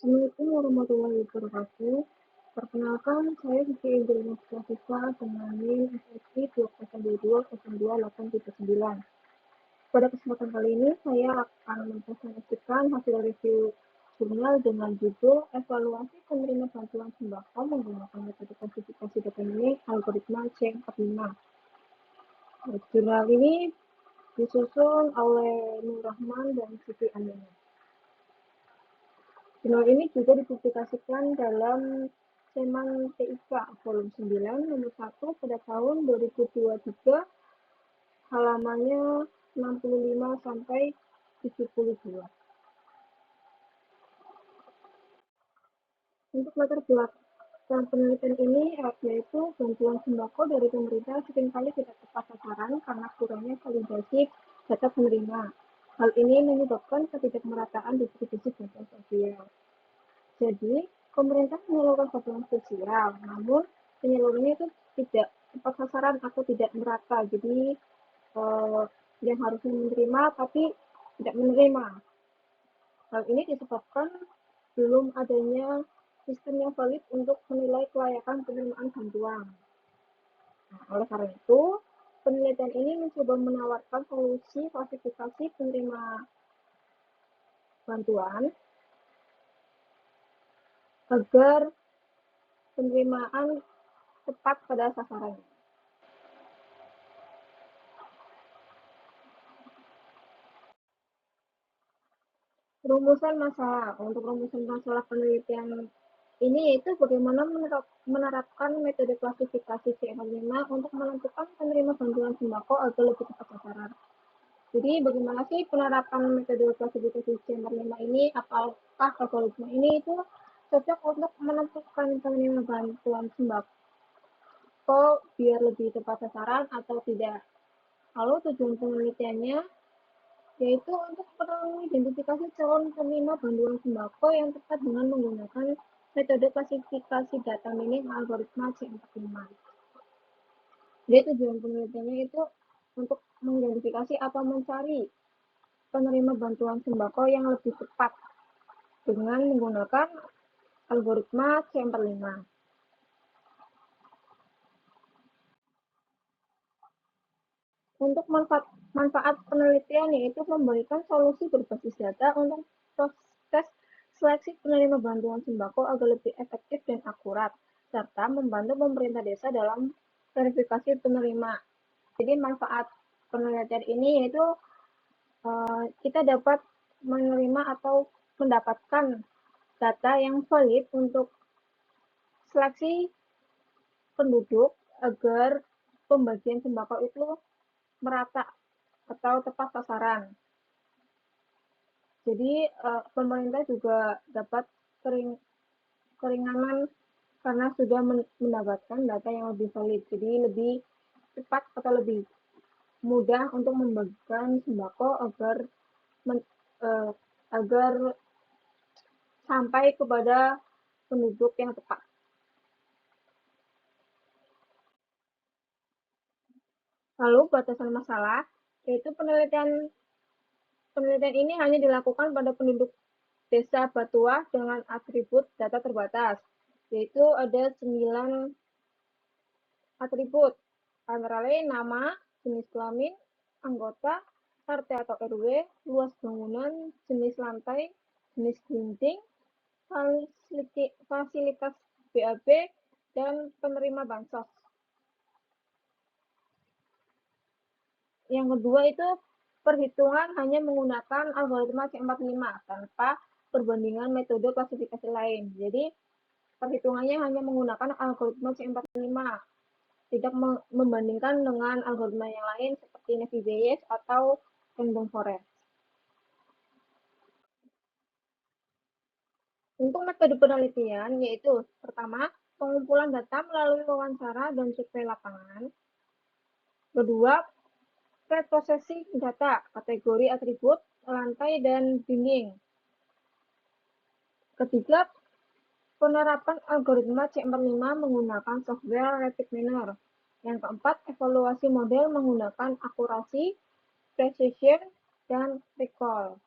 Assalamualaikum warahmatullahi wabarakatuh. Perkenalkan, saya Siti Indriani Pratiswa dengan NIM SSI 2020839. Pada kesempatan kali ini, saya akan mempresentasikan hasil review jurnal dengan judul Evaluasi Penerima Bantuan Sembako Menggunakan Metode Klasifikasi Data Mining Algoritma C45. Jurnal ini disusun oleh Nur Rahman dan Siti Aminah. Jurnal ini juga dipublikasikan dalam Seman TIK volume 9 nomor 1 pada tahun 2023, halamannya 65 sampai 72. Untuk latar belakang penelitian ini yaitu bantuan sembako dari pemerintah seringkali tidak tepat sasaran karena kurangnya validasi data penerima. Hal ini menyebabkan ketidakmerataan distribusi bantuan sosial. Jadi, pemerintah menyalurkan bantuan sosial, namun penyalurannya itu tidak tepat sasaran atau tidak merata. Jadi, yang harusnya menerima tapi tidak menerima. Hal ini disebabkan belum adanya sistem yang valid untuk menilai kelayakan penerimaan bantuan. Nah, oleh karena itu, penelitian ini mencoba menawarkan solusi klasifikasi penerima bantuan agar penerimaan tepat pada sasarannya. Rumusan masalah. Untuk rumusan masalah penelitian ini yaitu bagaimana menerapkan metode klasifikasi C45 untuk menentukan penerima bantuan sembako agar lebih tepat sasaran. Jadi bagaimana sih penerapan metode klasifikasi C45 ini? Apakah algoritma ini itu cocok untuk menentukan penerima bantuan sembako biar lebih tepat sasaran atau tidak? Lalu tujuan penelitiannya yaitu untuk mengidentifikasi calon penerima bantuan sembako yang tepat dengan menggunakan metode klasifikasi data mining algoritma C45. Jadi tujuan penelitiannya itu untuk mengidentifikasi atau mencari penerima bantuan sembako yang lebih tepat dengan menggunakan algoritma C45. Untuk manfaat penelitian yaitu memberikan solusi berbasis data untuk proses seleksi penerima bantuan sembako agar lebih efektif dan akurat, serta membantu pemerintah desa dalam verifikasi penerima. Jadi manfaat penelitian ini yaitu kita dapat menerima atau mendapatkan data yang valid untuk seleksi penduduk agar pembagian sembako itu merata atau tepat sasaran. Jadi pemerintah juga dapat keringanan karena sudah mendapatkan data yang lebih valid. Jadi lebih cepat atau lebih mudah untuk membagikan sembako agar sampai kepada penduduk yang tepat. Lalu batasan masalah yaitu penelitian ini hanya dilakukan pada penduduk Desa Batuah dengan atribut data terbatas, yaitu ada 9 atribut, antara lain nama, jenis kelamin, anggota, RT atau RW, luas bangunan, jenis lantai, jenis dinding, fasilitas BAB, dan penerima bansos. Yang kedua itu perhitungan hanya menggunakan algoritma C45 tanpa perbandingan metode klasifikasi lain. Jadi perhitungannya hanya menggunakan algoritma C45, tidak membandingkan dengan algoritma yang lain seperti Navy Bayes atau Random Forest. Untuk metode penelitian yaitu pertama, pengumpulan data melalui wawancara dan survei lapangan. Kedua, preprocessing data, kategori atribut, lantai, dan dinding. Ketiga, penerapan algoritma C45 menggunakan software Rapid Miner. Yang keempat, evaluasi model menggunakan akurasi, precision, dan recall.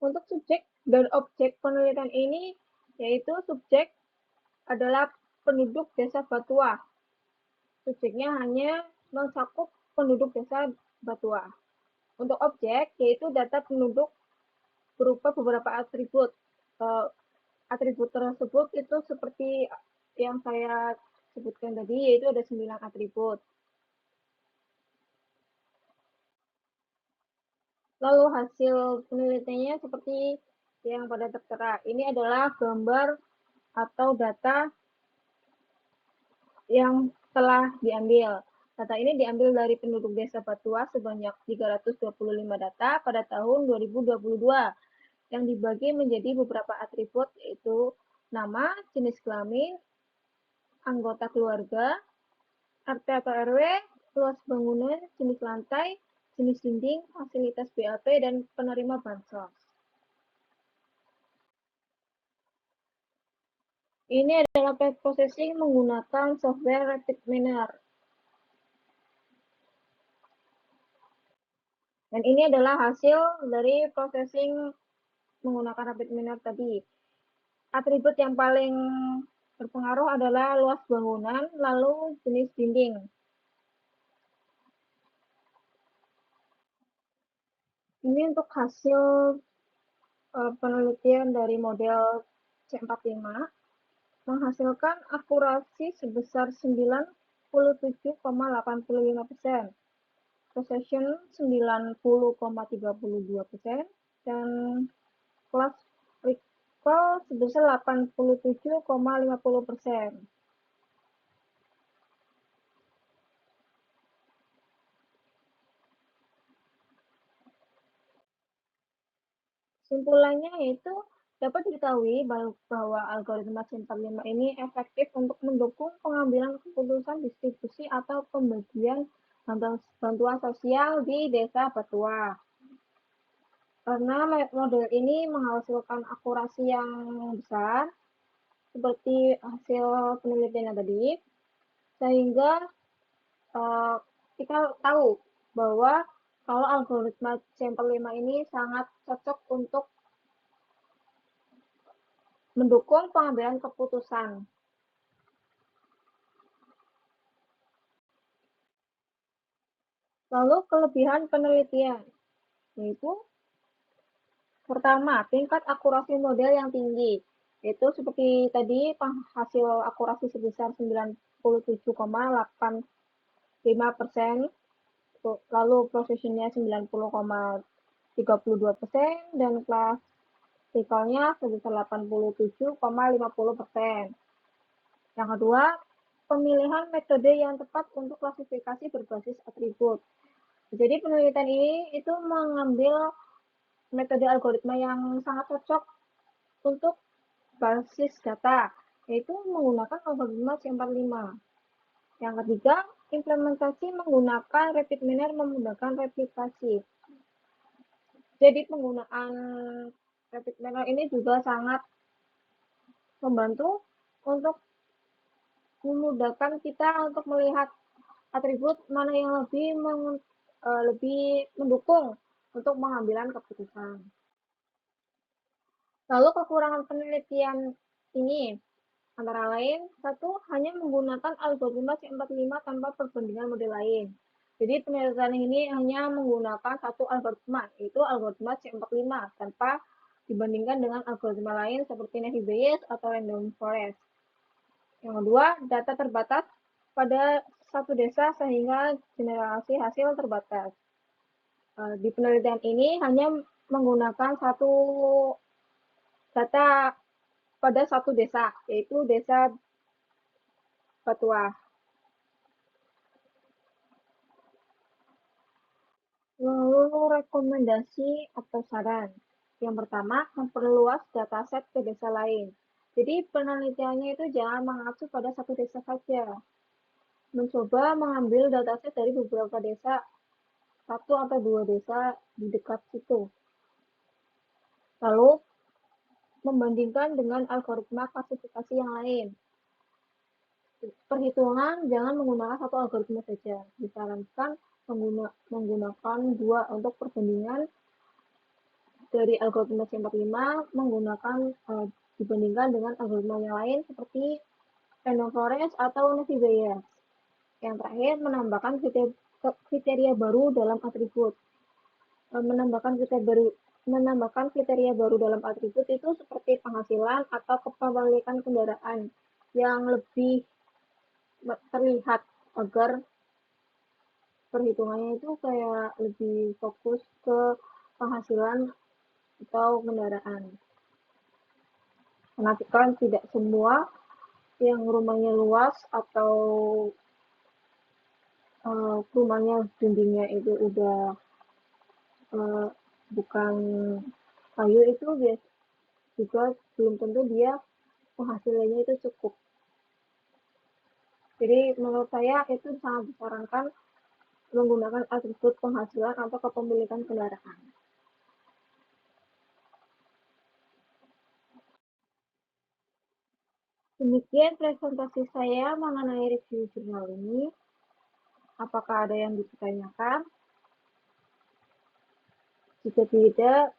Untuk subjek dan objek penelitian ini, yaitu subjek adalah penduduk desa Batua. Subjeknya hanya mencakup penduduk desa Batua. Untuk objek, yaitu data penduduk berupa beberapa atribut. Atribut tersebut itu seperti yang saya sebutkan tadi, yaitu ada 9 atribut. Lalu hasil penelitiannya seperti yang pada tertera. Ini adalah gambar atau data yang telah diambil. Data ini diambil dari penduduk desa Batua sebanyak 325 data pada tahun 2022 yang dibagi menjadi beberapa atribut, yaitu nama, jenis kelamin, anggota keluarga, RT atau RW, luas bangunan, jenis lantai, jenis dinding, fasilitas BAP, dan penerima bansos. Ini adalah processing menggunakan software RapidMiner. Dan ini adalah hasil dari processing menggunakan RapidMiner tadi. Atribut yang paling berpengaruh adalah luas bangunan, lalu jenis dinding. Ini untuk hasil penelitian dari model C45 menghasilkan akurasi sebesar 97,85%, precision 90,32%, dan kelas recall sebesar 87,50%. Simpulannya yaitu dapat diketahui bahwa algoritma C45 ini efektif untuk mendukung pengambilan keputusan distribusi atau pembagian bantuan sosial di desa Batua. Karena model ini menghasilkan akurasi yang besar, seperti hasil penelitian tadi, sehingga kita tahu bahwa kalau algoritma C45 ini sangat cocok untuk mendukung pengambilan keputusan. Lalu kelebihan penelitian, yaitu pertama, tingkat akurasi model yang tinggi, yaitu seperti tadi hasil akurasi sebesar 97,85%, lalu precisionnya 90,32%, dan kelas recall-nya sebesar 87,50%. Yang kedua, pemilihan metode yang tepat untuk klasifikasi berbasis atribut. Jadi penelitian ini itu mengambil metode algoritma yang sangat cocok untuk basis data, yaitu menggunakan algoritma C45. Yang ketiga, implementasi menggunakan RapidMiner memudahkan replikasi. Jadi penggunaan RapidMiner ini juga sangat membantu untuk memudahkan kita untuk melihat atribut mana yang lebih mendukung untuk pengambilan keputusan. Lalu kekurangan penelitian ini antara lain, satu, hanya menggunakan algoritma C45 tanpa perbandingan model lain. Jadi penelitian ini hanya menggunakan satu algoritma, yaitu algoritma C45, tanpa dibandingkan dengan algoritma lain seperti Naive Bayes atau Random Forest. Yang kedua, data terbatas pada satu desa sehingga generasi hasil terbatas. Di penelitian ini hanya menggunakan satu data pada satu desa, yaitu desa Batua. Lalu rekomendasi atau saran. Yang pertama, memperluas dataset ke desa lain. Jadi penelitiannya itu jangan mengacu pada satu desa saja. Mencoba mengambil dataset dari beberapa desa, satu atau dua desa di dekat situ. Lalu membandingkan dengan algoritma klasifikasi yang lain. Perhitungan jangan menggunakan satu algoritma saja. Disarankan menggunakan dua untuk perbandingan dari algoritma C45 menggunakan dibandingkan dengan algoritma yang lain seperti Random Forest atau Navigaya. Yang terakhir, menambahkan kriteria baru dalam atribut. Menambahkan kriteria baru dalam atribut itu seperti penghasilan atau kepemilikan kendaraan yang lebih terlihat agar perhitungannya itu kayak lebih fokus ke penghasilan atau kendaraan. Karena kan tidak semua yang rumahnya luas atau rumahnya dindingnya itu udah bukan kayu itu biasa juga belum tentu dia penghasilannya itu cukup. Jadi menurut saya itu sangat disarankan menggunakan atribut penghasilan atau kepemilikan kendaraan. Demikian presentasi saya mengenai review jurnal ini. Apakah ada yang ditanyakan? Jika tidak,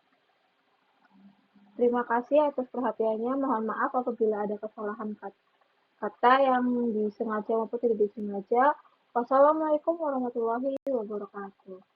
terima kasih atas perhatiannya. Mohon maaf apabila ada kesalahan kata yang disengaja maupun tidak disengaja. Wassalamualaikum warahmatullahi wabarakatuh.